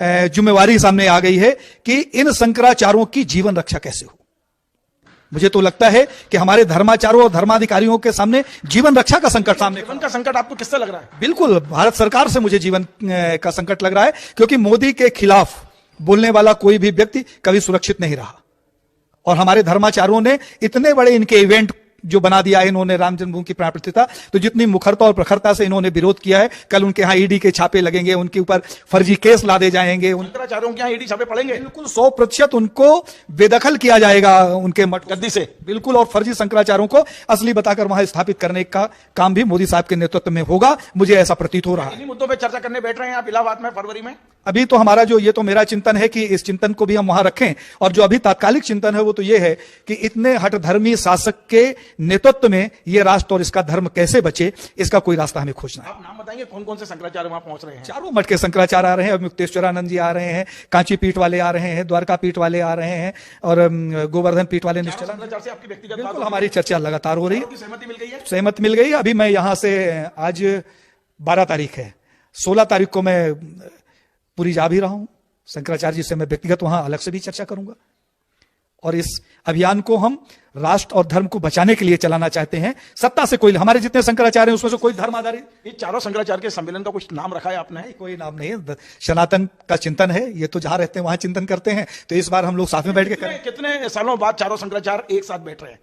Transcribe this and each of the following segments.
जिम्मेवारी सामने आ गई है कि इन शंकराचार्यों की जीवन रक्षा कैसे हो। मुझे तो लगता है कि हमारे धर्माचार्यों और धर्माधिकारियों के सामने जीवन रक्षा का संकट सामने। जीवन का संकट आपको किससे लग रहा है? बिल्कुल भारत सरकार से मुझे जीवन का संकट लग रहा है, क्योंकि मोदी के खिलाफ बोलने वाला कोई भी व्यक्ति कभी सुरक्षित नहीं रहा। और हमारे धर्माचार्यों ने इतने बड़े इनके इवेंट जो बना दिया है इन्होंने राम जन्मभूमि की प्राण प्रतिष्ठा, तो जितनी मुखरता और प्रखरता से इन्होंने विरोध किया है, कल उनके यहाँ ईडी के छापे लगेंगे, उनके ऊपर फर्जी केस लादे जाएंगे, शंकराचार्यों के यहाँ ईडी छापे पड़ेंगे। बिल्कुल 100% उनको बेदखल किया जाएगा उनके मठ गद्दी से। बिल्कुल, और फर्जी शंकराचार्यों को असली बताकर वहां स्थापित करने का काम भी मोदी साहब के नेतृत्व में होगा, मुझे ऐसा प्रतीत हो रहा है। इन्हीं मुद्दों पर चर्चा करने बैठ रहे हैं आप इलाहाबाद में फरवरी में। अभी तो हमारा जो ये तो मेरा चिंतन है कि इस चिंतन को भी हम वहां रखें, और जो अभी तात्कालिक चिंतन है वो तो ये है कि इतने हठधर्मी शासक के नेतृत्व में ये राष्ट्र और इसका धर्म कैसे बचे, इसका कोई रास्ता हमें खोजना है। आप नाम बताएंगे कौन कौन से शंकराचार्य वहां पहुंच रहे हैं? चारों मठ के शंकराचार्य आ रहे हैं, अब मुक्तेश्वरानंद जी आ रहे हैं, कांची पीठ वाले आ रहे हैं, द्वारका पीठ वाले आ रहे हैं, और गोवर्धन पीठ वाले शंकराचार्य से आपकी व्यक्तिगत बिल्कुल हमारी चर्चा लगातार हो रही है। सहमति मिल गई है? सहमति मिल गई। अभी मैं यहां से आज 12 तारीख है, 16 तारीख को मैं पूरी जा भी रहा हूं। शंकराचार्य जी से मैं व्यक्तिगत वहां अलग से भी चर्चा करूंगा, और इस अभियान को हम राष्ट्र और धर्म को बचाने के लिए चलाना चाहते हैं। सत्ता से कोई, हमारे जितने शंकराचार्य हैं उसमें से कोई धर्म आधारित, ये चारों शंकराचार्य के सम्मेलन का कुछ नाम रखा है आपने? कोई नाम नहीं है, सनातन का चिंतन है, ये तो जहां रहते हैं वहां चिंतन करते हैं, तो इस बार हम लोग साथ में बैठ के करें। कितने सालों बाद चारों शंकराचार्य एक साथ बैठ रहे हैं?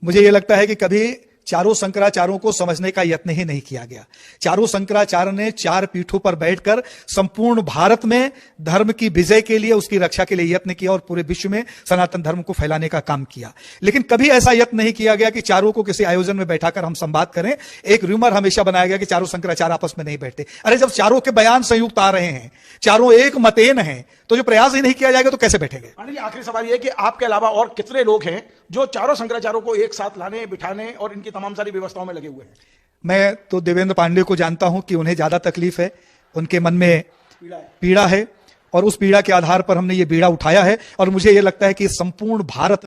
मुझे ये लगता है कि कभी चारों शंकराचार्यों को समझने का यत्न ही नहीं किया गया। चारों शंकराचार्य ने 4 पीठों पर बैठकर संपूर्ण भारत में धर्म की विजय के लिए, उसकी रक्षा के लिए यत्न किया, और पूरे विश्व में सनातन धर्म को फैलाने का काम किया। लेकिन कभी ऐसा यत्न नहीं किया गया कि चारों को किसी आयोजन में बैठाकर हम संवाद करें। एक रूमर हमेशा बनाया गया कि चारों शंकराचार्य आपस में नहीं बैठते। अरे जब चारों के बयान संयुक्त आ रहे हैं, चारों एक मतेन हैं, तो जो प्रयास ही नहीं किया जाएगा तो कैसे बैठेंगे? आखिरी सवाल यह कि आपके अलावा और कितने लोग हैं जो चारों शंकराचार्यों को एक साथ लाने, बिठाने और इनकी तमाम सारी व्यवस्थाओं में लगे हुए हैं? मैं तो देवेंद्र पांडे को जानता हूं कि उन्हें ज्यादा तकलीफ है, उनके मन में पीड़ा है, और उस पीड़ा के आधार पर हमने ये बीड़ा उठाया है। और मुझे ये लगता है कि संपूर्ण भारत